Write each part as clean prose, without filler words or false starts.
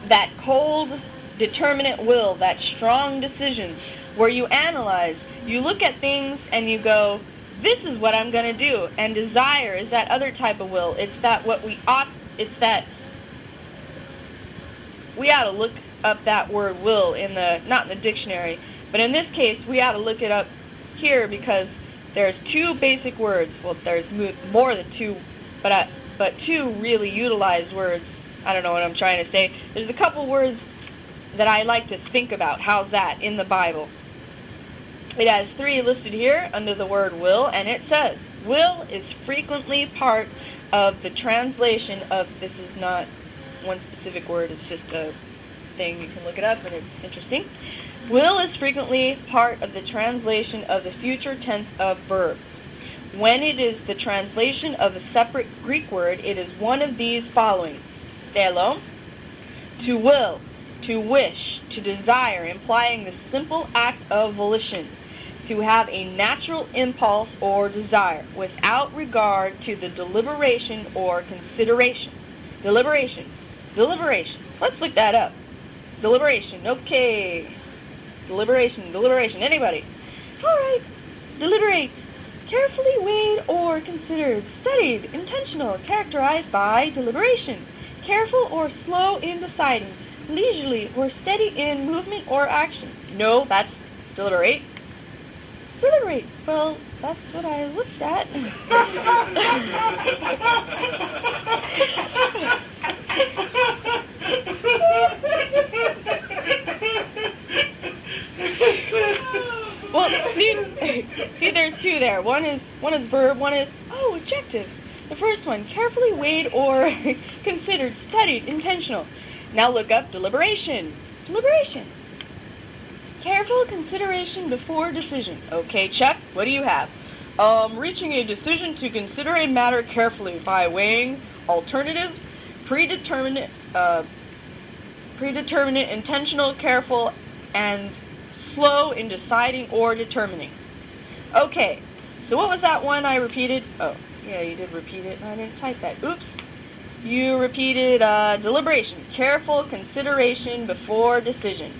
that cold, determinate will, that strong decision, where you analyze, you look at things and you go, this is what I'm going to do. And desire is that other type of will. It's that what we ought, it's that we ought to look up that word will in the, not in the dictionary, but in this case we ought to look it up here because there's two basic words. Well, there's more than two, but two really utilized words. I don't know what I'm trying to say. There's a couple words that I like to think about. How's that in the Bible? It has three listed here under the word will, and it says, will is frequently part of the translation of, this is not one specific word, it's just a thing, you can look it up and it's interesting. Will is frequently part of the translation of the future tense of verbs. When it is the translation of a separate Greek word, it is one of these following. Θέλω, to will, to wish, to desire, implying the simple act of volition, to have a natural impulse or desire, without regard to the deliberation or consideration. Deliberation. Let's look that up. Deliberation, okay. Deliberation. Anybody? All right. Deliberate. Carefully weighed or considered, studied, intentional, characterized by deliberation. Careful or slow in deciding, leisurely or steady in movement or action. No, that's deliberate. Deliberate. Well, that's what I looked at. Well, see, there's two there. One is verb, one is, adjective. The first one, carefully weighed or considered, studied, intentional. Now look up deliberation. Deliberation. Careful consideration before decision. Okay, Chuck, what do you have? Reaching a decision to consider a matter carefully by weighing alternatives, predeterminate, intentional, careful, and slow in deciding or determining. Okay, so what was that one I repeated? Oh, yeah, you did repeat it. I didn't type that. Oops. You repeated deliberation. Careful consideration before decision.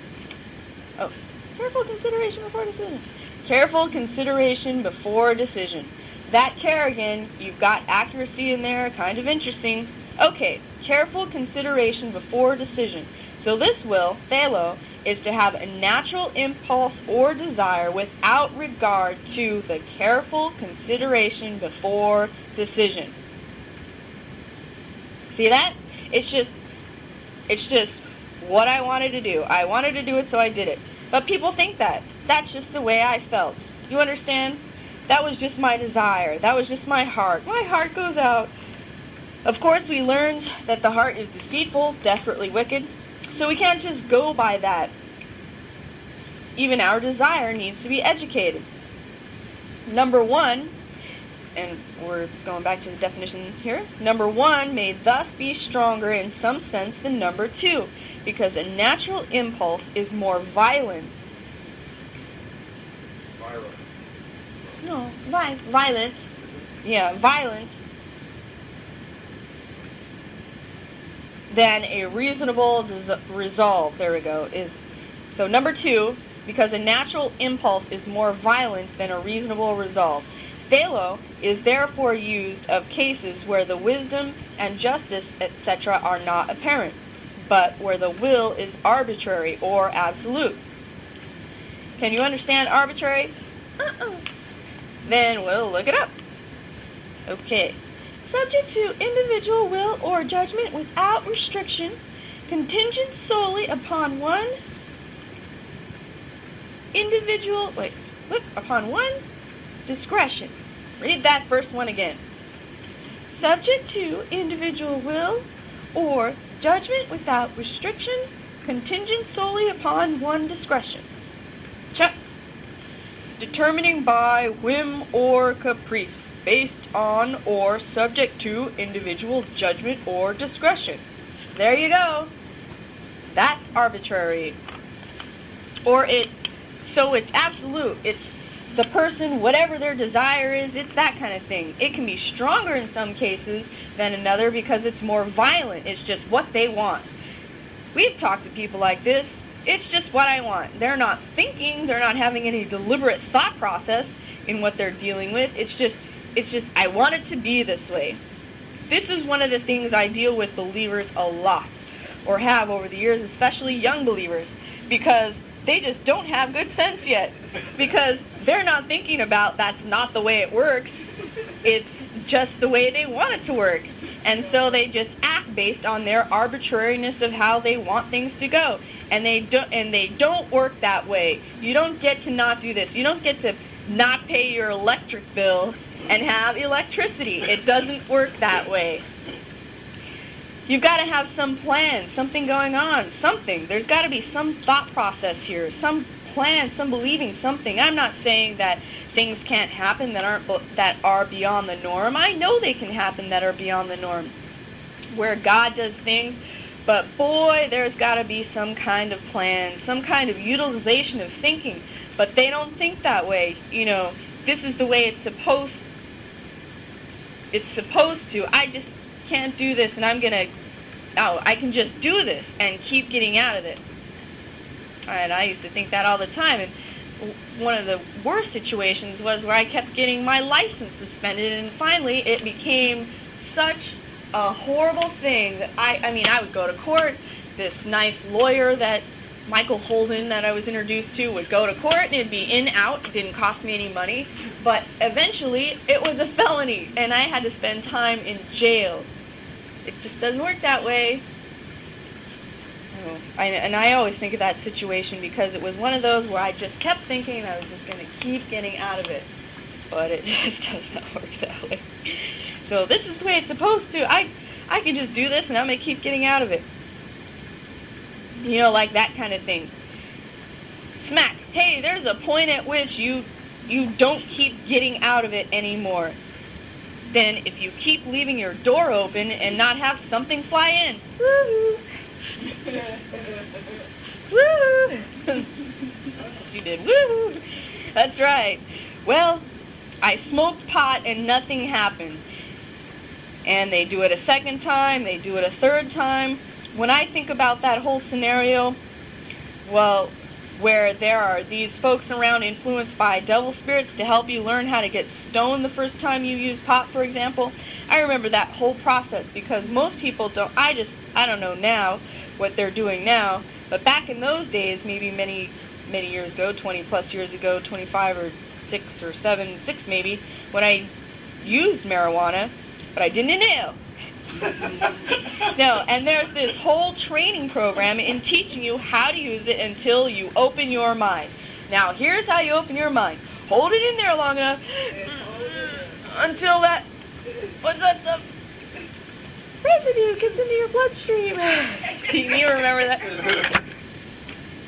Oh, careful consideration before decision. Careful consideration before decision. That care again, you've got accuracy in there, kind of interesting. Okay, careful consideration before decision. So this will, θέλω, is to have a natural impulse or desire without regard to the careful consideration before decision. See that? It's just what I wanted to do. I wanted to do it, so I did it. But people think that. That's just the way I felt. You understand? That was just my desire. That was just my heart. My heart goes out. Of course, we learned that the heart is deceitful, desperately wicked. So we can't just go by that. Even our desire needs to be educated. Number one, and we're going back to the definitions here. Number one may thus be stronger in some sense than number two, because a natural impulse is more violent. Violent. Yeah, violent than a reasonable resolve. There we go. So number two, because a natural impulse is more violent than a reasonable resolve. Θέλω is therefore used of cases where the wisdom and justice, etc. are not apparent, but where the will is arbitrary or absolute. Can you understand arbitrary? Then we'll look it up. Okay. Subject to individual will or judgment without restriction, contingent solely upon one upon one discretion. Read that first one again. Subject to individual will or judgment without restriction, contingent solely upon one discretion. Chuck. Determining by whim or caprice, based on or subject to individual judgment or discretion. There you go. That's arbitrary. So it's absolute. It's the person, whatever their desire is, it's that kind of thing. It can be stronger in some cases than another because it's more violent. It's just what they want. We've talked to people like this. It's just what I want. They're not thinking. They're not having any deliberate thought process in what they're dealing with. It's just, I want it to be this way. This is one of the things I deal with believers a lot, or have over the years, especially young believers, because they just don't have good sense yet, because they're not thinking about that's not the way it works. It's just the way they want it to work. And so they just act based on their arbitrariness of how they want things to go. And they don't work that way. You don't get to not do this. You don't get to not pay your electric bill and have electricity. It doesn't work that way. You've got to have some plan, something going on, something. There's got to be some thought process here, some plan, some believing, something. I'm not saying that things can't happen that are beyond the norm. I know they can happen that are beyond the norm, where God does things, but boy, there's got to be some kind of plan, some kind of utilization of thinking. But they don't think that way. You know, this is the way it's supposed to. I just can't do this, and I can just do this and keep getting out of it. And I used to think that all the time. And one of the worst situations was where I kept getting my license suspended, and finally it became such a horrible thing that I would go to court. This nice lawyer that Michael Holden that I was introduced to would go to court, and it'd be in, out. It didn't cost me any money, but eventually it was a felony, and I had to spend time in jail. It just doesn't work that way. And I always think of that situation because it was one of those where I just kept thinking I was just going to keep getting out of it, but it just does not work that way. So this is the way it's supposed to. I can just do this, and I'm going to keep getting out of it. You know, like that kind of thing. Smack. Hey, there's a point at which you don't keep getting out of it anymore. Then if you keep leaving your door open and not have something fly in, woo-hoo. Woo-hoo. She did, woo-hoo. That's right. Well, I smoked pot and nothing happened. And they do it a second time, they do it a third time. When I think about that whole scenario, well, where there are these folks around influenced by devil spirits to help you learn how to get stoned the first time you use pot, for example, I remember that whole process because most people don't. I don't know now what they're doing now, but back in those days, maybe many years ago, 20 plus years ago, 25 or 6 or 7, 6 maybe, when I used marijuana, but I didn't inhale. No, and there's this whole training program in teaching you how to use it until you open your mind. Now, here's how you open your mind. Hold it in there long enough until that, what's that stuff? Residue gets into your bloodstream. Can you remember that?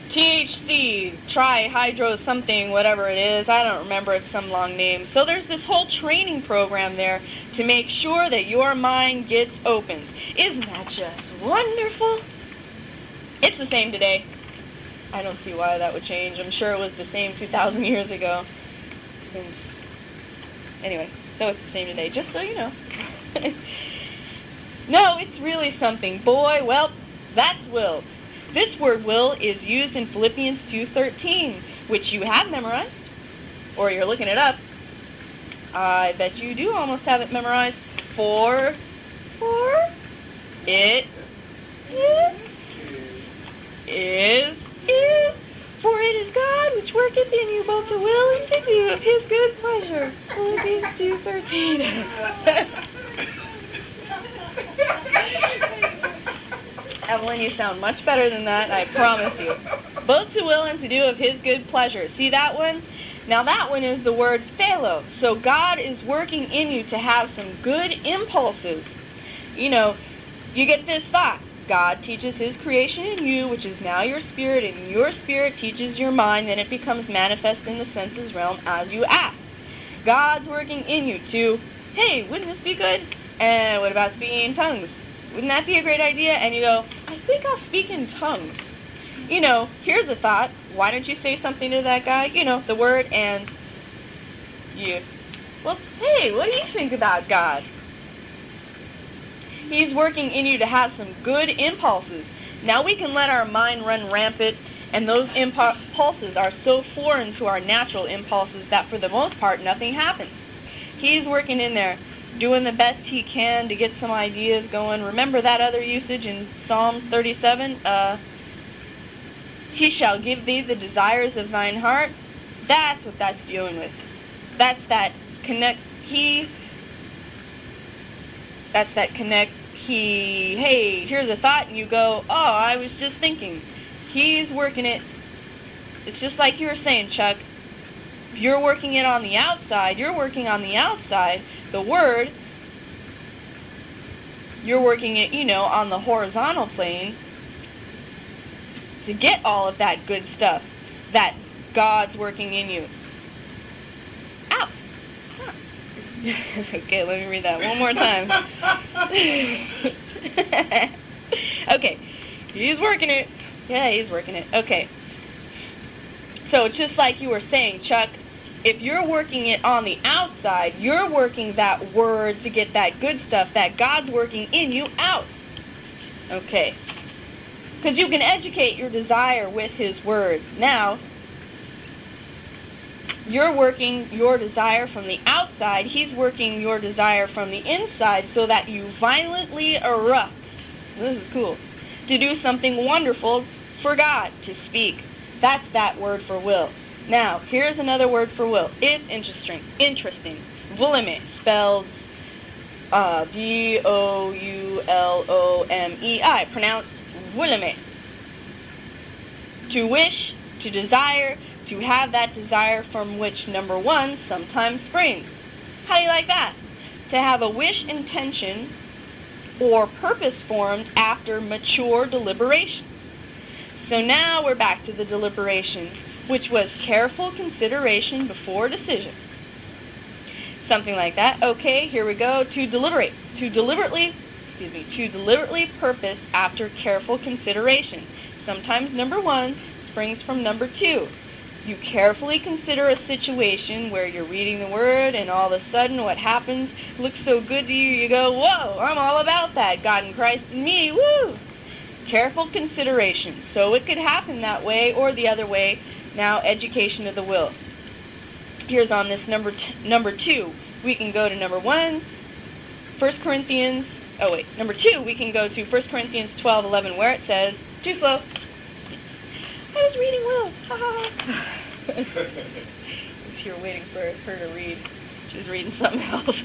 THC, trihydro something, whatever it is. I don't remember. It's some long name. So there's this whole training program there to make sure that your mind gets opened. Isn't that just wonderful? It's the same today. I don't see why that would change. I'm sure it was the same 2,000 years ago. Anyway, so it's the same today, just so you know. No, it's really something. Boy, well, that's will. This word will is used in Philippians 2:13, which you have memorized, or you're looking it up. I bet you do almost have it memorized. For it is God which worketh in you both to will and to do of his good pleasure. Philippians 2:13. Evelyn, you sound much better than that, I promise you. Both to will and to do of his good pleasure. See that one? Now that one is the word phalo. So God is working in you to have some good impulses. You know, you get this thought. God teaches his creation in you, which is now your spirit, and your spirit teaches your mind, and it becomes manifest in the senses realm as you act. God's working in you to, hey, wouldn't this be good? And what about speaking in tongues? Wouldn't that be a great idea? And you go, I think I'll speak in tongues. You know, here's a thought. Why don't you say something to that guy? You know, the word and you. Well, hey, what do you think about God? He's working in you to have some good impulses. Now we can let our mind run rampant, and those impulses are so foreign to our natural impulses that for the most part nothing happens. He's working in there, doing the best he can to get some ideas going. Remember that other usage in Psalms 37? He shall give thee the desires of thine heart. That's what that's dealing with. That's that connect. Hey, here's a thought, and you go, oh, I was just thinking. He's working it. It's just like you were saying, Chuck. You're working it on the outside. You're working on the outside. The word, you're working it, on the horizontal plane to get all of that good stuff that God's working in you. Out. Huh. Okay, let me read that one more time. Okay, he's working it. Yeah, he's working it. Okay. So it's just like you were saying, Chuck, if you're working it on the outside, you're working that word to get that good stuff that God's working in you out. Okay. Because you can educate your desire with his word. Now, you're working your desire from the outside. He's working your desire from the inside so that you violently erupt. This is cool. To do something wonderful for God, to speak. That's that word for will. Now, here's another word for will. It's interesting. Volumē, spelled V-O-U-L-O-M-E-I, pronounced volumē. To wish, to desire, to have that desire from which, number one, sometimes springs. How do you like that? To have a wish, intention, or purpose formed after mature deliberation. So now we're back to the deliberation, which was careful consideration before decision. Something like that. Okay, here we go. To deliberate. To deliberately purpose after careful consideration. Sometimes number one springs from number two. You carefully consider a situation where you're reading the word and all of a sudden what happens looks so good to you, you go, whoa, I'm all about that. God and Christ in me, woo! Careful consideration. So it could happen that way or the other way. Now, education of the will. Here's on this number two. We can go to number one, number two, we can go to 1 Corinthians 12:11, where it says, too slow. I was reading Will. I was here waiting for her to read. She was reading something else.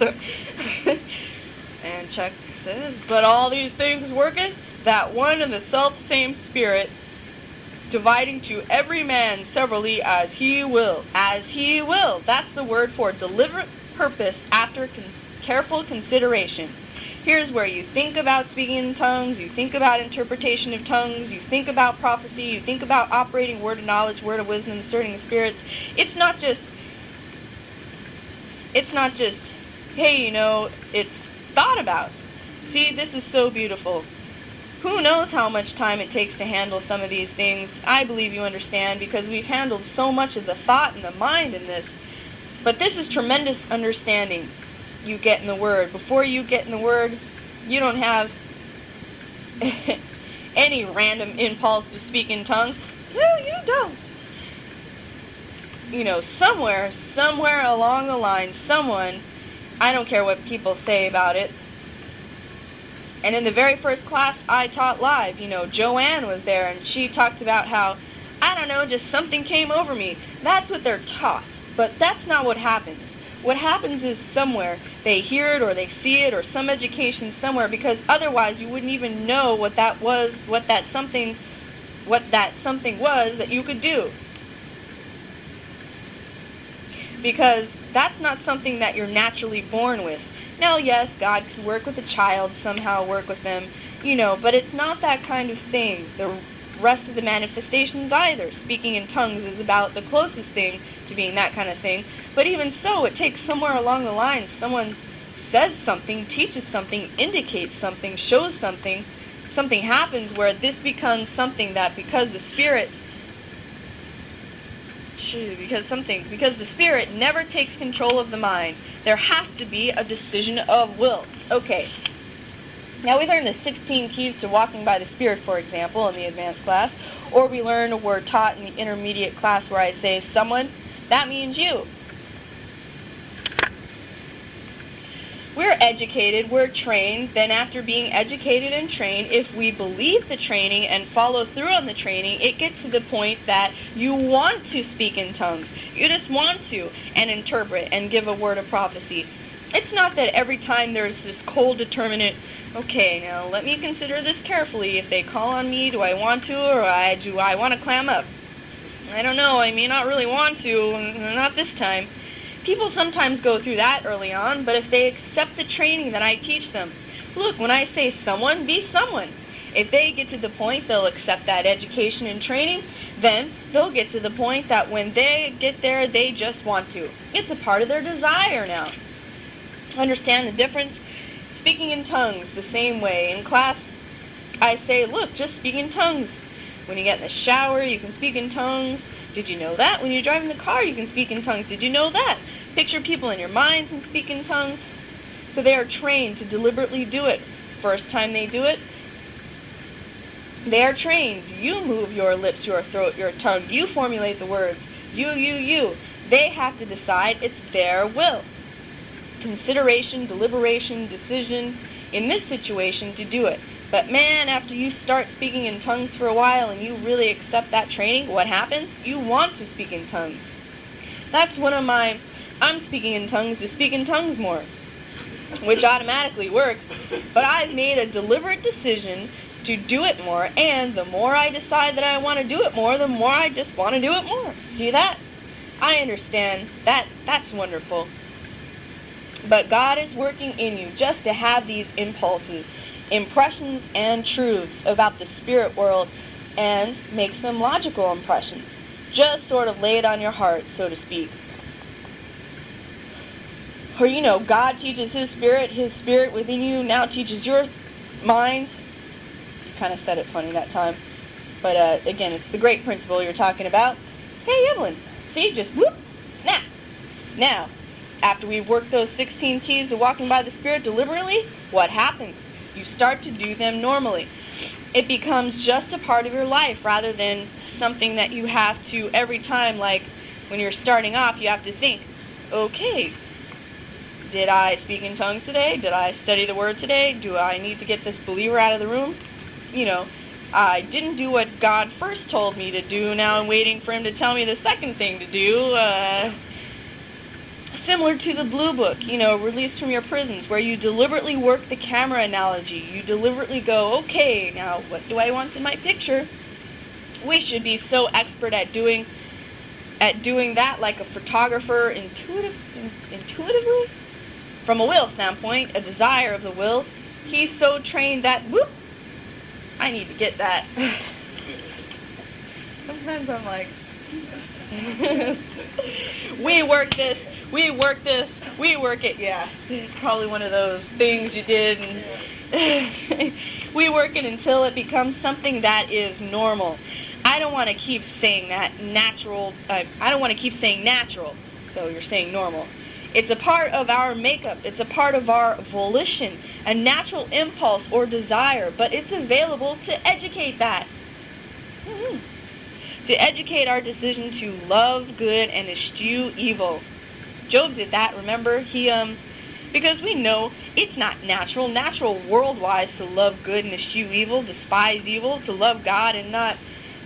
And Chuck says, but all these things working, that one and the self-same Spirit, dividing to every man severally as he will. As he will. That's the word for deliberate purpose after careful consideration. Here's where you think about speaking in tongues, you think about interpretation of tongues, you think about prophecy, you think about operating word of knowledge, word of wisdom, discerning of spirits. It's not just, hey, it's thought about. See, this is so beautiful. Who knows how much time it takes to handle some of these things? I believe you understand because we've handled so much of the thought and the mind in this. But this is tremendous understanding you get in the Word. Before you get in the Word, you don't have any random impulse to speak in tongues. No, you don't. Somewhere along the line, someone, I don't care what people say about it, and in the very first class I taught live, Joanne was there, and she talked about how, just something came over me. That's what they're taught, but that's not what happens. What happens is somewhere they hear it or they see it or some education somewhere, because otherwise you wouldn't even know what that was, what that something was that you could do. Because that's not something that you're naturally born with. Now, yes, God could work with a child, somehow work with them, but it's not that kind of thing. The rest of the manifestations either. Speaking in tongues is about the closest thing to being that kind of thing. But even so, it takes somewhere along the line, someone says something, teaches something, indicates something, shows something, something happens where this becomes something that because the Spirit never takes control of the mind, there has to be a decision of will. Okay. Now, we learn the 16 keys to walking by the Spirit, for example, in the advanced class, or we learn or we're taught in the intermediate class where I say someone, that means you. We're educated, we're trained, then after being educated and trained, if we believe the training and follow through on the training, it gets to the point that you want to speak in tongues. You just want to, and interpret and give a word of prophecy. It's not that every time there's this cold determinate, okay, now let me consider this carefully. If they call on me, do I want to, or do I want to clam up? I don't know, I may not really want to, not this time. People sometimes go through that early on, but if they accept the training that I teach them, look, when I say someone, be someone. If they get to the point they'll accept that education and training, then they'll get to the point that when they get there, they just want to. It's a part of their desire now. Understand the difference? Speaking in tongues, the same way. In class, I say, look, just speak in tongues. When you get in the shower, you can speak in tongues. Did you know that? When you're driving the car, you can speak in tongues. Did you know that? Picture people in your minds and speak in tongues. So they are trained to deliberately do it. First time they do it, they are trained. You move your lips, your throat, your tongue. You formulate the words. You. They have to decide. It's their will. Consideration, deliberation, decision, in this situation, to do it. But man, after you start speaking in tongues for a while and you really accept that training, what happens? You want to speak in tongues. That's one of my, I'm speaking in tongues to speak in tongues more, which automatically works. But I've made a deliberate decision to do it more, and the more I decide that I want to do it more, the more I just want to do it more. See that? I understand. That's wonderful. But God is working in you just to have these impulses, impressions and truths about the spirit world, and makes them logical impressions. Just sort of lay it on your heart, so to speak. Or, God teaches His Spirit within you now teaches your mind. You kind of said it funny that time. But again, it's the great principle you're talking about. Hey, Evelyn, see, just whoop, snap. Now, after we've worked those 16 keys to walking by the Spirit deliberately, what happens? You start to do them normally. It becomes just a part of your life rather than something that you have to every time, like when you're starting off, you have to think, okay, did I speak in tongues today? Did I study the word today? Do I need to get this believer out of the room? I didn't do what God first told me to do. Now I'm waiting for Him to tell me the second thing to do. Similar to the Blue Book, released from your prisons, where you deliberately work the camera analogy. You deliberately go, okay, now what do I want in my picture? We should be so expert at doing that, like a photographer intuitively. From a will standpoint, a desire of the will, he's so trained that, whoop, I need to get that. Sometimes I'm like, we work this, we work it. Yeah, it's probably one of those things you did. And we work it until it becomes something that is normal. I don't want to keep saying that natural. I don't want to keep saying natural, so you're saying normal. It's a part of our makeup. It's a part of our volition, a natural impulse or desire, but it's available to educate that. To educate our decision to love good and eschew evil. Job did that, remember? Because we know it's not natural world-wise to love good and eschew evil, despise evil, to love God and not.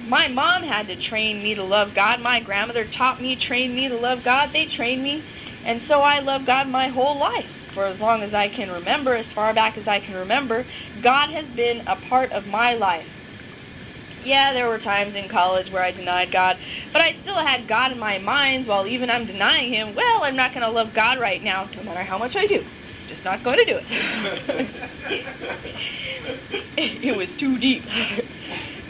My mom had to train me to love God. My grandmother trained me to love God. They trained me. And so I love God my whole life. For as long as I can remember, as far back as I can remember, God has been a part of my life. Yeah, there were times in college where I denied God, but I still had God in my mind while even I'm denying Him. Well, I'm not going to love God right now, no matter how much I do. Just not going to do it. It was too deep.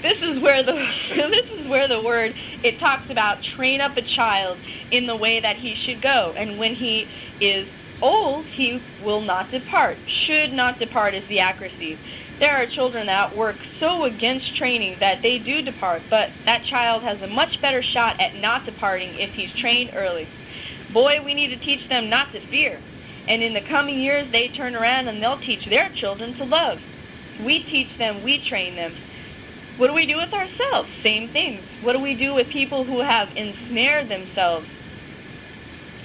This is where the word, it talks about train up a child in the way that he should go. And when he is old, he will not depart. Should not depart is the accuracy. There are children that work so against training that they do depart, but that child has a much better shot at not departing if he's trained early. Boy, we need to teach them not to fear. And in the coming years, they turn around and they'll teach their children to love. We teach them, we train them. What do we do with ourselves? Same things. What do we do with people who have ensnared themselves?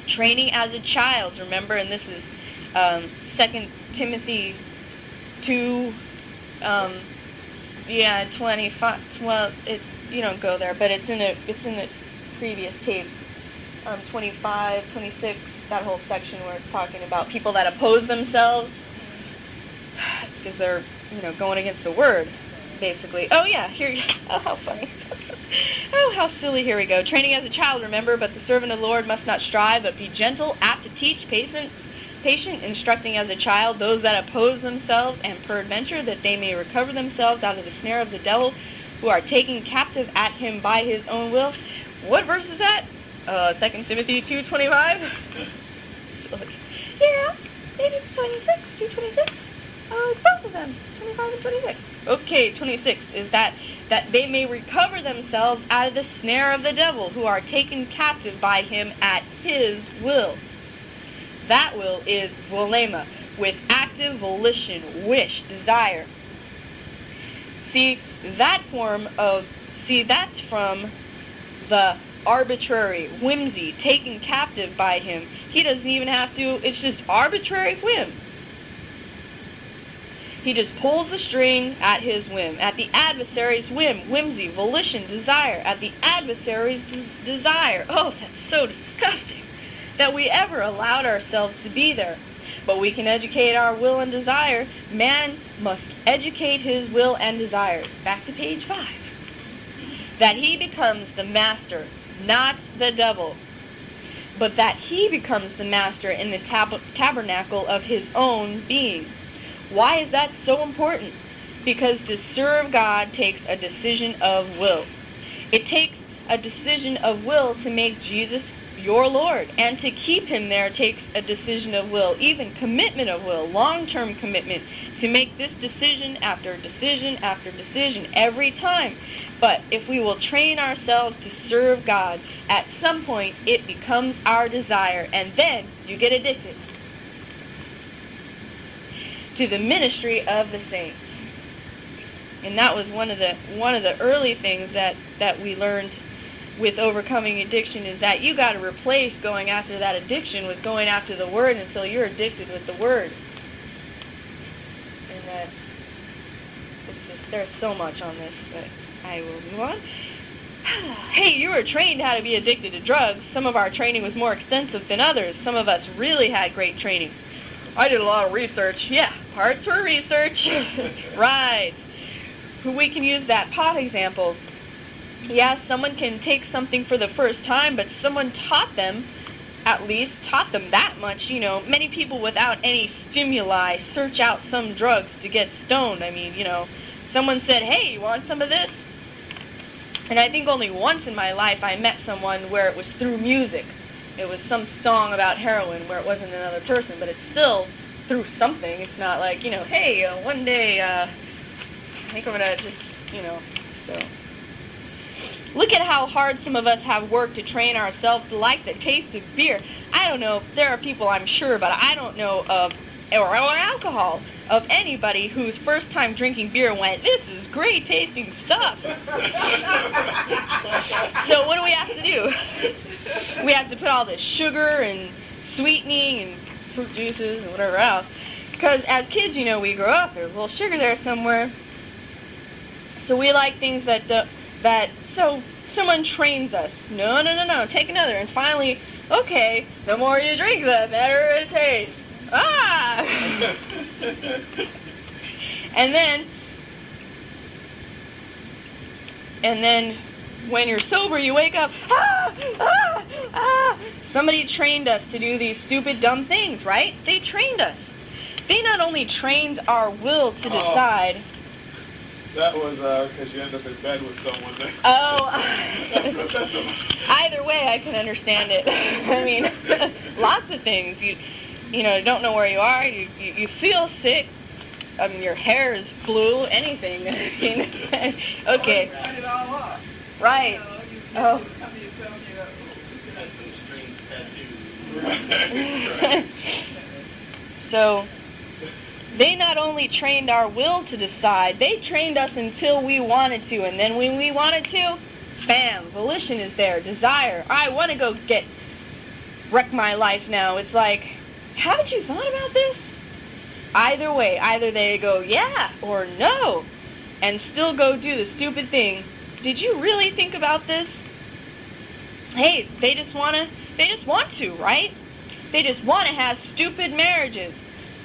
Training as a child, remember, and this is 2 Timothy 2, 25. Well, you don't go there, but it's in the previous tapes. 25, 26, that whole section where it's talking about people that oppose themselves because they're, going against the word, basically. Oh yeah, here. Oh, how funny. Oh, how silly. Here we go. Training as a child, remember, but the servant of the Lord must not strive, but be gentle, apt to teach, patient, instructing as a child those that oppose themselves, and peradventure that they may recover themselves out of the snare of the devil, who are taken captive at him by his own will. What verse is that? 2 Timothy 2:25. Silly. Yeah, maybe it's 26, 2:26. Oh, it's both of them, 25 and 26. Okay, 26 is that they may recover themselves out of the snare of the devil, who are taken captive by him at his will. That will is volema, with active volition, wish, desire. That's from the arbitrary whimsy, taken captive by him. He doesn't even have to, it's just arbitrary whim. He just pulls the string at his whim, at the adversary's whim, whimsy, volition, desire, at the adversary's desire. Oh, that's so disgusting that we ever allowed ourselves to be there. But we can educate our will and desire. Man must educate his will and desires. Back to page 5. That he becomes the master, not the devil, but that he becomes the master in the tabernacle of his own being. Why is that so important? Because to serve God takes a decision of will. It takes a decision of will to make Jesus your Lord, and to keep him there takes a decision of will, even commitment of will, long-term commitment, to make this decision after decision after decision every time. But if we will train ourselves to serve God, at some point it becomes our desire, and then you get addicted to the ministry of the saints. And that was one of the early things that we learned with overcoming addiction, is that you got to replace going after that addiction with going after the word until you're addicted with the word. And that there's so much on this, but I will move on. Hey, you were trained how to be addicted to drugs. Some of our training was more extensive than others. Some of us really had great training. I did a lot of research. Yeah, parts for research. Right. We can use that pot example. Yeah, someone can take something for the first time, but someone taught them that much. Many people without any stimuli search out some drugs to get stoned. I mean, someone said, hey, you want some of this? And I think only once in my life I met someone where it was through music. It was some song about heroin where it wasn't another person, but it's still through something. It's not like, hey, one day, I think I'm going to just, so. Look at how hard some of us have worked to train ourselves to like the taste of beer. I don't know, there are people, I'm sure, but I don't know of, or alcohol, of anybody whose first time drinking beer went, this is great tasting stuff. So what do we have to do? We have to put all this sugar and sweetening and fruit juices and whatever else. Because as kids, we grow up, there's a little sugar there somewhere. So we like things so someone trains us. No, take another. And finally, okay, the more you drink, the better it tastes. Ah! And then when you're sober, you wake up, Somebody trained us to do these stupid, dumb things, right? They trained us. They not only trained our will to decide. That was because you end up in bed with someone. Oh, either way, I can understand it. I mean, lots of things. You don't know where you are. You feel sick. I mean, your hair is blue. Anything. Okay. Cut it all off. Right. Oh. So, They not only trained our will to decide, they trained us until we wanted to, and then when we wanted to, bam, volition is there, desire. I want to go wreck my life now. It's like, haven't you thought about this? Either way, either they go yeah or no, and still go do the stupid thing. Did you really think about this? Hey, they just want to, right? They just want to have stupid marriages.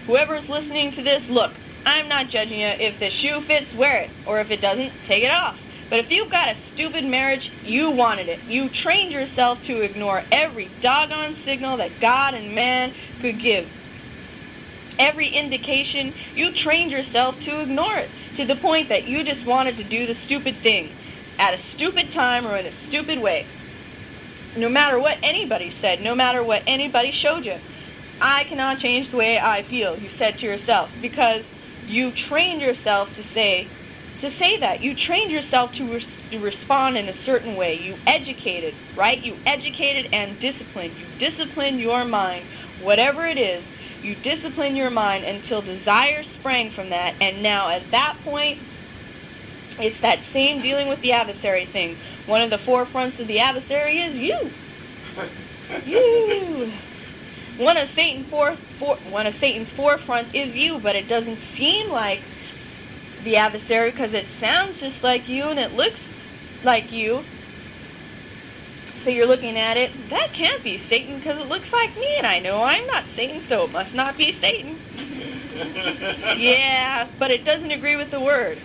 Whoever's listening to this, look, I'm not judging you. If the shoe fits, wear it. Or if it doesn't, take it off. But if you've got a stupid marriage, you wanted it. You trained yourself to ignore every doggone signal that God and man could give. Every indication, you trained yourself to ignore it, to the point that you just wanted to do the stupid thing at a stupid time or in a stupid way. No matter what anybody said, no matter what anybody showed you. I cannot change the way I feel, you said to yourself, because you trained yourself to say that. You trained yourself to respond in a certain way. You educated, right? You educated and disciplined. You disciplined your mind, whatever it is. You discipline your mind until desire sprang from that, and now at that point, it's that same dealing with the adversary thing. One of the forefronts of the adversary is you. You. One of Satan's forefronts is you, but it doesn't seem like the adversary because it sounds just like you and it looks like you. So you're looking at it, that can't be Satan because it looks like me, and I know I'm not Satan, so it must not be Satan. Yeah, but it doesn't agree with the word.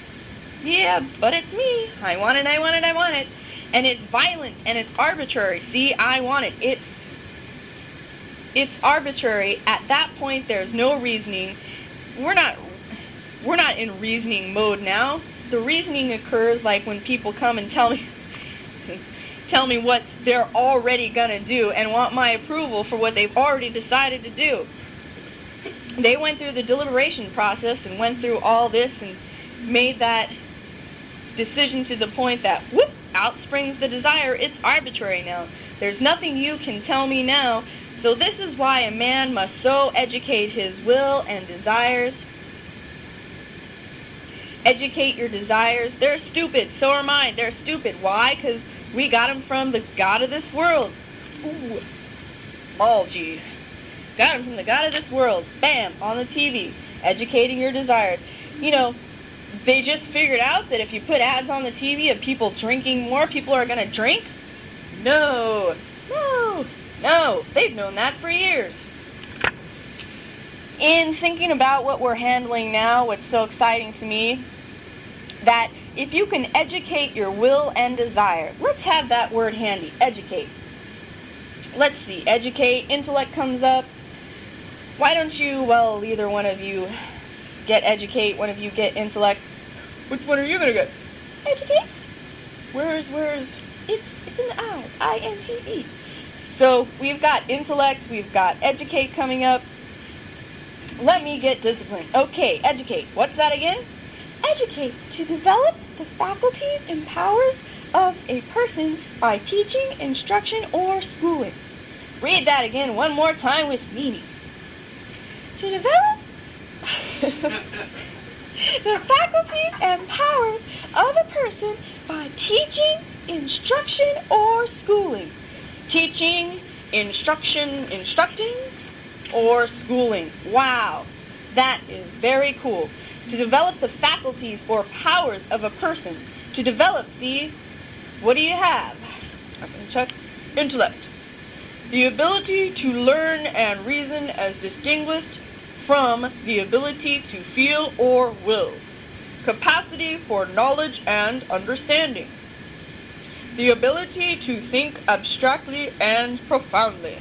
Yeah, but it's me. I want it, I want it, I want it. And it's violent and it's arbitrary. See, I want it. It's arbitrary. At that point, there's no reasoning. We're not in reasoning mode now. The reasoning occurs like when people come and tell me what they're already gonna do and want my approval for what they've already decided to do. They went through the deliberation process and went through all this and made that decision to the point that whoop, out springs the desire. It's arbitrary now. There's nothing you can tell me now. So this is why a man must so educate his will and desires. Educate your desires. They're stupid. So are mine. They're stupid. Why? Because we got them from the God of this world. Ooh, small g. Got them from the God of this world. Bam, on the TV. Educating your desires. You know, they just figured out that if you put ads on the TV of people drinking more, people are going to drink? No. They've known that for years. In thinking about what we're handling now, what's so exciting to me, that if you can educate your will and desire, let's have that word handy, educate. Let's see, educate, intellect comes up. Why don't you, well, either one of you get educate, one of you get intellect. Which one are you going to get? Educate? Where's, it's in the eyes, I-N-T-E. So we've got intellect, we've got educate coming up. Let me get discipline. Okay, educate. What's that again? Educate, to develop the faculties and powers of a person by teaching, instruction, or schooling. Read that again one more time with meaning. To develop the faculties and powers of a person by teaching, instruction, or schooling. Teaching, instructing, or schooling. Wow, that is very cool. To develop the faculties or powers of a person. To develop, see, what do you have? I'm going to check. Intellect. The ability to learn and reason as distinguished from the ability to feel or will. Capacity for knowledge and understanding. The ability to think abstractly and profoundly.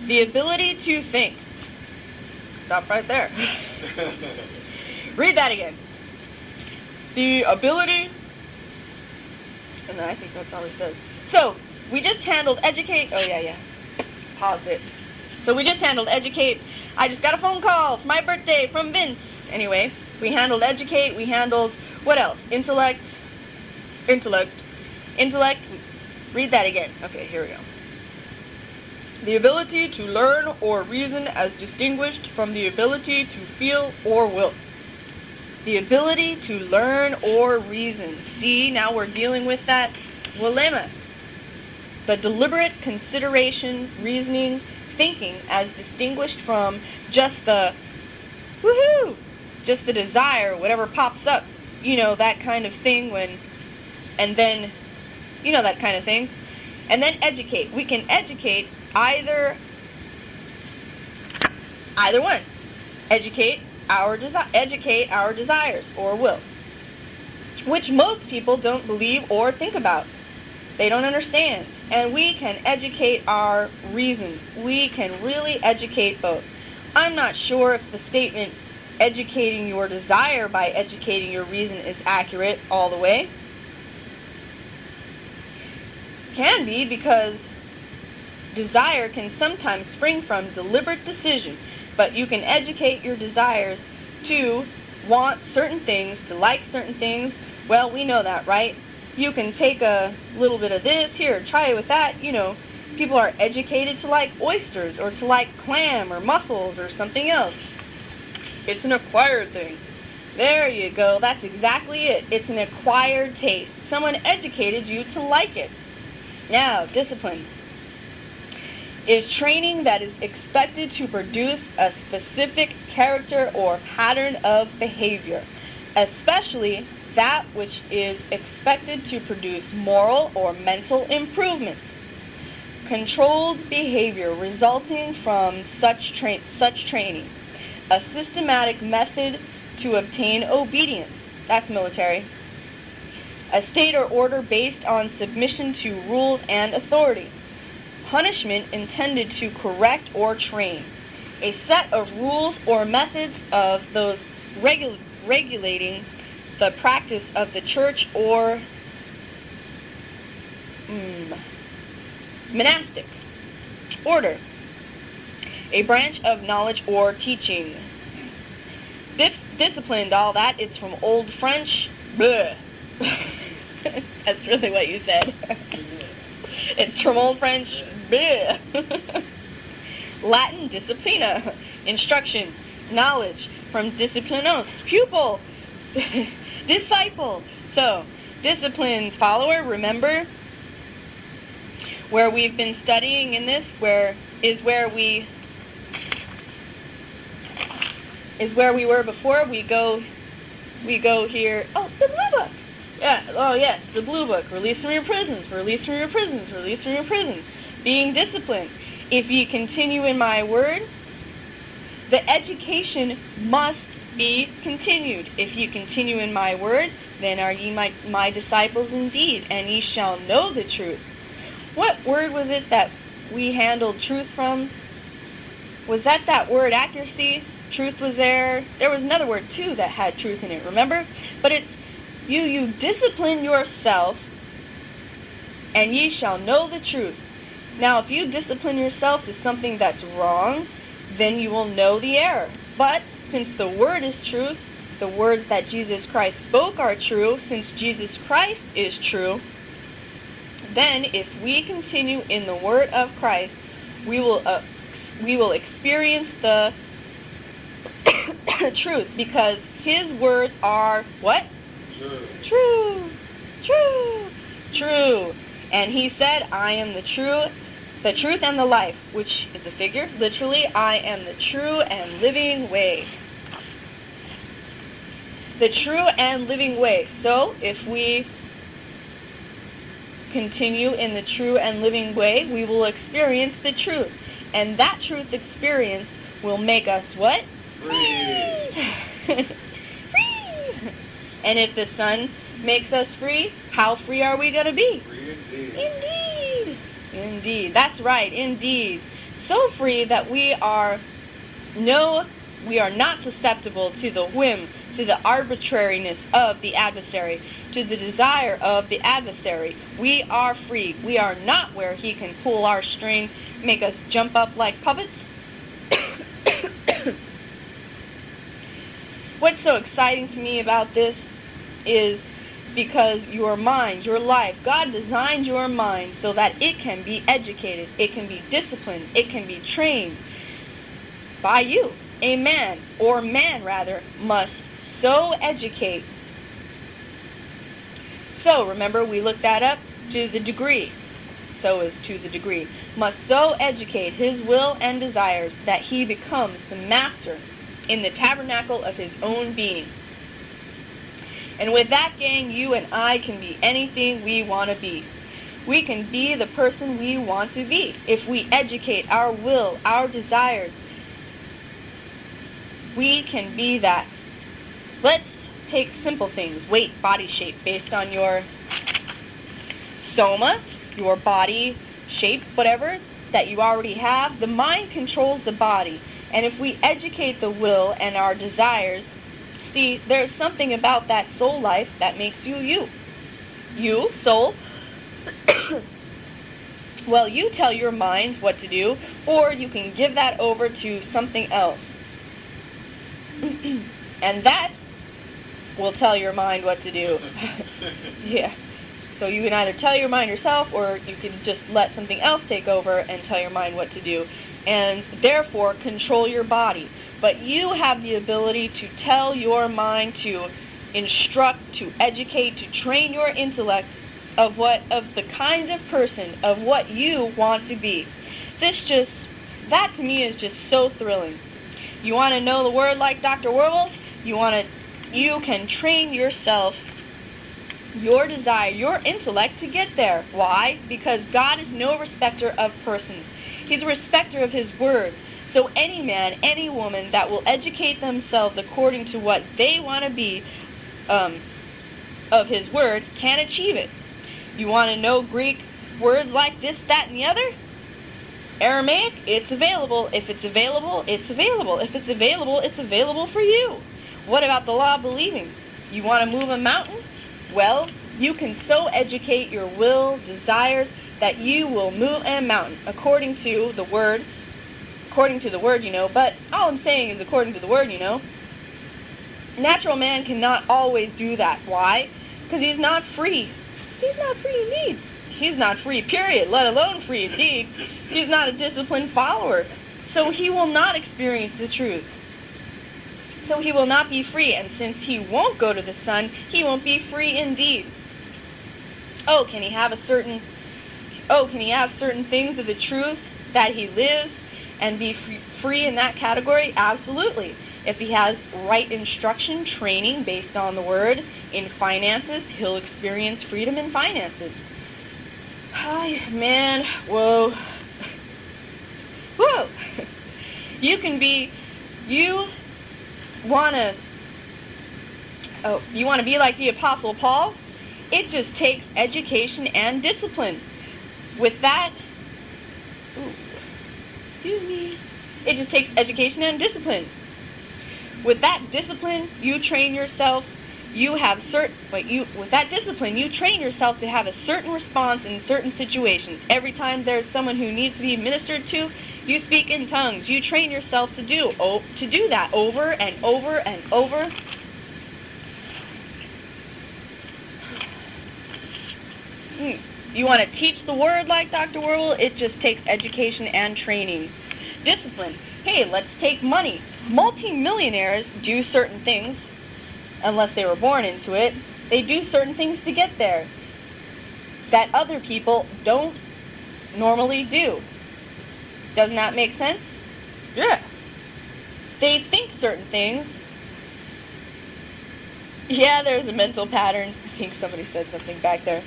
The ability to think. Stop right there. Read that again. The ability, and then I think that's all it says. So, we just handled educate. Oh, yeah. Pause it. So we just handled educate. I just got a phone call. It's my birthday from Vince. Anyway, we handled educate. We handled, what else? Intellect. Read that again. Okay, here we go. The ability to learn or reason as distinguished from the ability to feel or will. The ability to learn or reason. See, now we're dealing with that dilemma. The deliberate consideration, reasoning, thinking as distinguished from just the woohoo, just the desire, whatever pops up. That kind of thing and then, that kind of thing. And then educate. We can educate either one. Educate our desires or will, which most people don't believe or think about. They don't understand. And we can educate our reason. We can really educate both. I'm not sure if the statement educating your desire by educating your reason is accurate all the way. Can be, because desire can sometimes spring from deliberate decision, but you can educate your desires to want certain things, to like certain things. Well, we know that, right? You can take a little bit of this, here, try it with that. People are educated to like oysters or to like clam or mussels or something else. It's an acquired thing. There you go. That's exactly it. It's an acquired taste. Someone educated you to like it. Now, discipline is training that is expected to produce a specific character or pattern of behavior, especially that which is expected to produce moral or mental improvements. Controlled behavior resulting from such training. A systematic method to obtain obedience. That's military. A state or order based on submission to rules and authority. Punishment intended to correct or train. A set of rules or methods of those regulating the practice of the church or monastic order. A branch of knowledge or teaching. Disciplined, all that, it's from Old French. Bleh. That's really what you said. It's from Old French. Bleh. Latin, disciplina. Instruction, knowledge. From disciplinos, pupil. Disciple. So, disciplines, follower, remember? Where we've been studying in this, where we were before. We go here. Oh, the blue book. Yeah. Oh, yes, the blue book. Release from your prisons. Release from your prisons. Release from your prisons. Being disciplined. If ye continue in my word, the education must be continued. If ye continue in my word, then are ye my disciples indeed, and ye shall know the truth. What word was it that we handled truth from? Was that word accuracy? Truth was there. There was another word too that had truth in it, remember? But it's you discipline yourself, and ye shall know the truth. Now, if you discipline yourself to something that's wrong, then you will know the error. But since the word is truth, the words that Jesus Christ spoke are true, since Jesus Christ is true, then if we continue in the word of Christ, we will experience the truth, because his words are what? True. True. And he said, I am the truth and the life, which is a figure. Literally, I am the true and living way. The true and living way. So, if we continue in the true and living way, we will experience the truth. And that truth experience will make us what? Free. Free. And if the Son makes us free, how free are we going to be? Free indeed. That's right, indeed. So free that we are not susceptible to the whim, to the arbitrariness of the adversary, to the desire of the adversary. We are free. We are not where he can pull our string, make us jump up like puppets. What's so exciting to me about this is because your mind, your life, God designed your mind so that it can be educated, it can be disciplined, it can be trained by you. A man, or man rather, must so educate. So, remember, we looked that up, to the degree. So is to the degree. Must so educate his will and desires that he becomes the master in the tabernacle of his own being. And with that, gang, you and I can be anything we want to be. We can be the person we want to be if we educate our will, our desires. We can be that. Let's take simple things, weight, body shape, based on your soma, your body shape, whatever, that you already have. The mind controls the body. And if we educate the will and our desires, see, there's something about that soul life that makes you you. You, soul. Well, you tell your mind what to do, or you can give that over to something else. And that will tell your mind what to do. Yeah. So you can either tell your mind yourself, or you can just let something else take over and tell your mind what to do, and therefore control your body. But you have the ability to tell your mind, to instruct, to educate, to train your intellect of the kind of person, of what you want to be. That to me is just so thrilling. You want to know the word like Dr. Werble? You can train yourself, your desire, your intellect to get there. Why? Because God is no respecter of persons. He's a respecter of his word. So any man, any woman that will educate themselves according to what they want to be of his word can achieve it. You want to know Greek words like this, that, and the other? Aramaic, it's available. If it's available, it's available. If it's available, it's available for you. What about the law of believing? You want to move a mountain? Well, you can so educate your will, desires, that you will move a mountain according to the word. According to the word, but all I'm saying is according to the word, Natural man cannot always do that. Why? Because he's not free. He's not free indeed. He's not free, period, let alone free indeed. He's not a disciplined follower. So he will not experience the truth. So he will not be free. And since he won't go to the sun, he won't be free indeed. Can he have certain things of the truth that he lives and be free in that category? Absolutely. If he has right instruction, training based on the word in finances, he'll experience freedom in finances. Hi, man. Whoa. Whoa. You want to be like the Apostle Paul? It just takes education and discipline. With that, it just takes education and discipline. With that discipline, you train yourself. With that discipline, you train yourself to have a certain response in certain situations. Every time there's someone who needs to be ministered to, you speak in tongues. You train yourself to do that over and over and over. You want to teach the word like Dr. Werble? It just takes education and training. Discipline. Hey, let's take money. Multi-millionaires do certain things, unless they were born into it. They do certain things to get there that other people don't normally do. Doesn't that make sense? Yeah. They think certain things. Yeah, there's a mental pattern. I think somebody said something back there.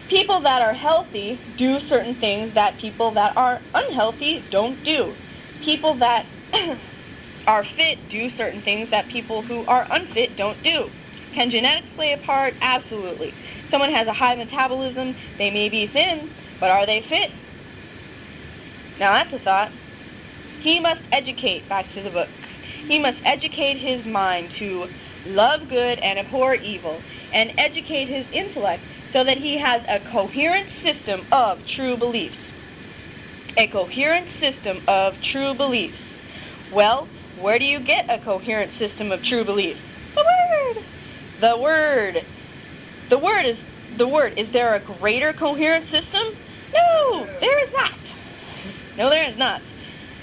People that are healthy do certain things that people that are unhealthy don't do. People that are fit do certain things that people who are unfit don't do. Can genetics play a part? Absolutely. Someone has a high metabolism, they may be thin, but are they fit? Now that's a thought. He must educate, back to the book. He must educate his mind to love good and abhor evil, and educate his intellect so that he has a coherent system of true beliefs. A coherent system of true beliefs. Well, where do you get a coherent system of true beliefs? The Word! The Word. The word is the word. Is there a greater coherent system? No, there is not. No, there is not.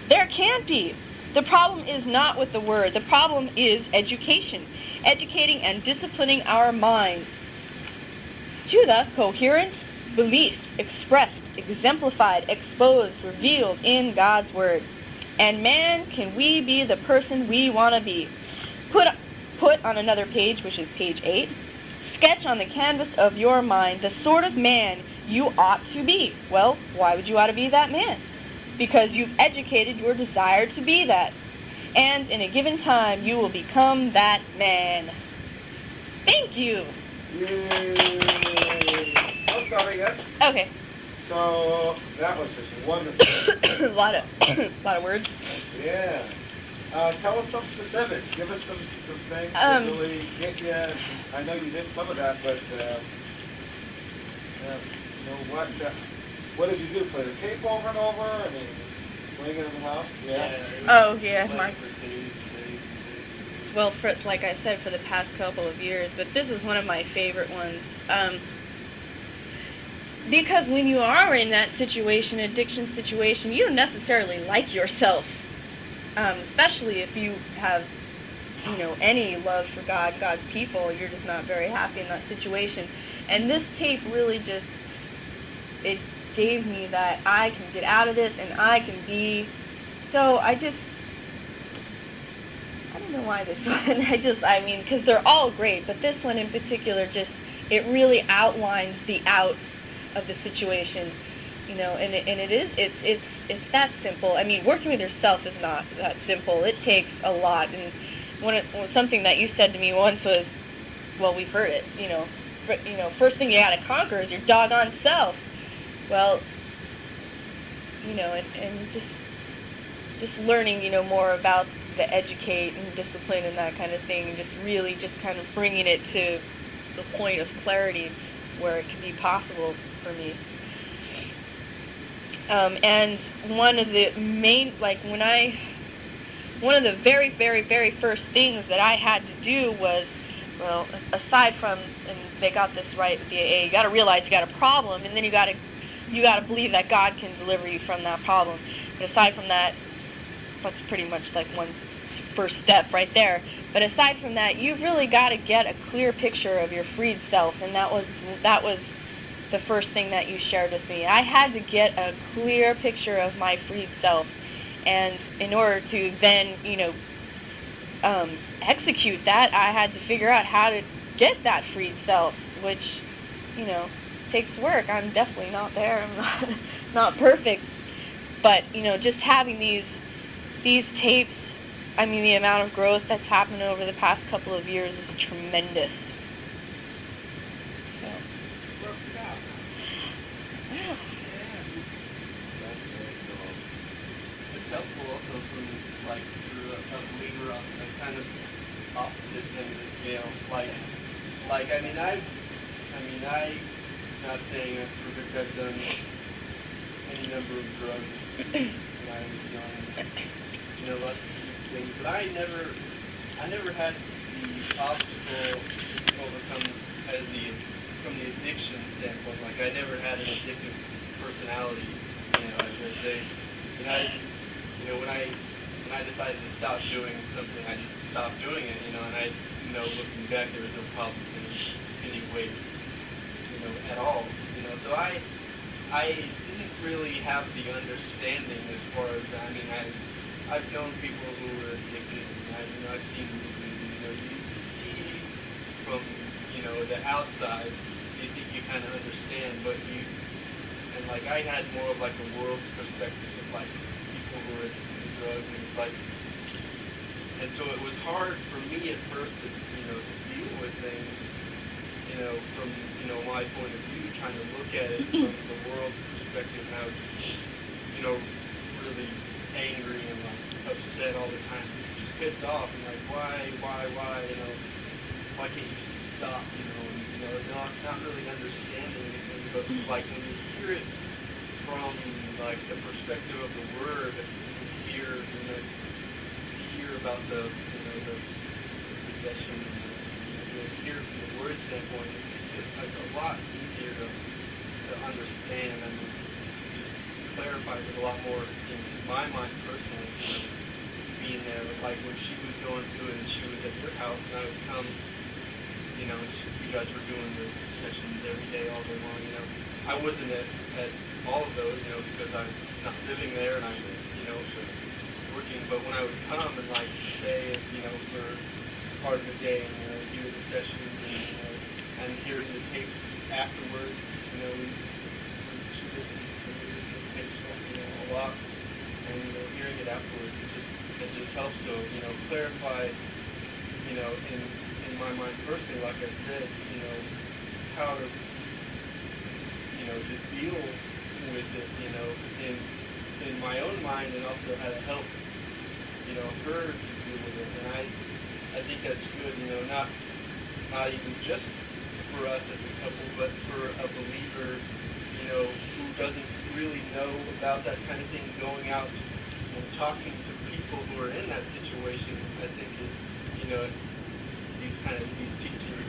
There can't be. The problem is not with the word. The problem is education. Educating and disciplining our minds to the coherent beliefs expressed, exemplified, exposed, revealed in God's word. And man, can we be the person we want to be? Put on another page, which is page 8, sketch on the canvas of your mind the sort of man you ought to be. Well, why would you ought to be that man? Because you've educated your desire to be that. And in a given time, you will become that man. Thank you. Yay! I'm sorry, yet. Okay. So that was just wonderful. a lot of words. Yeah. Tell us some specifics. Give us some things that really get you. I know you did some of that, but what did you do? Play the tape over and over? I mean, playing it in the house? Yeah. Oh yeah, well, like I said, for the past couple of years, but this is one of my favorite ones. Because when you are in that situation, addiction situation, you don't necessarily like yourself. Especially if you have, any love for God, God's people, you're just not very happy in that situation. And this tape really it gave me that I can get out of this and I can be, so I don't know why this one, because they're all great, but this one in particular it really outlines the outs of the situation. It's that simple. I mean, working with yourself is not that simple. It takes a lot. And something that you said to me once was, well, we've heard it. First thing you got to conquer is your doggone self. Well, and just learning, more about the educate and discipline and that kind of thing, and just really just kind of bringing it to the point of clarity where it can be possible for me. And one of the the very, very, very first things that I had to do was, well, aside from, and they got this right with the AA, you got to realize you got a problem, and then you got to believe that God can deliver you from that problem. But aside from that, that's pretty much like one first step right there. But aside from that, you've really got to get a clear picture of your freed self, and that was the first thing that you shared with me. I had to get a clear picture of my freed self, and in order to then, execute that, I had to figure out how to get that freed self, which, takes work. I'm definitely not there. I'm not perfect, but just having these tapes, the amount of growth that's happened over the past couple of years is tremendous. It's helpful also through a believer on the kind of opposite end of the scale. I'm not saying I'm perfect. I've done any number of drugs when I was young, lots of things, but I never had the obstacle to overcome from the addiction standpoint. Like, I never had an addictive personality, I should say. When I decided to stop doing something, I just stopped doing it, and looking back, there was no problem in any way, at all, So I didn't really have the understanding as far as, I've known people who were addicted, and I've seen movies, you see from, the outside, you think you kind of understand, but I had more of a world's perspective of people who were addicted to drugs, and so it was hard for me at first to deal with things, from, my point of view, trying to look at it from the world's perspective, and I was, really angry and upset all the time, just pissed off, and why, why can't you stop, not really understanding anything, but when you hear it from the perspective of the word, you hear about the possession, and you hear from the word standpoint, it's a lot easier to understand. I mean, just clarifies it a lot more in my mind personally, you know, being there. Like when she was going through it and she was at your house and I would come, you know, and you guys were doing the sessions every day, all day long, you know. I wasn't at all of those, you know, because I'm not living there and I'm, you know, working. But when I would come and like stay, you know, for part of the day and, you know, hear the sessions and, you know, and hearing the tapes afterwards, you know, she listens to the tapes, you know, a lot, and, you know, hearing it afterwards, it just helps to, you know, clarify, you know, in my mind personally, like I said, you know, how to, you know, to deal with it, you know, in my own mind, and also how to help, you know, her to deal with it. And I think that's good, you know, not even just for us as a couple, but for a believer, you know, who doesn't really know about that kind of thing, going out and talking to people who are in that situation, I think is, you know, these teachings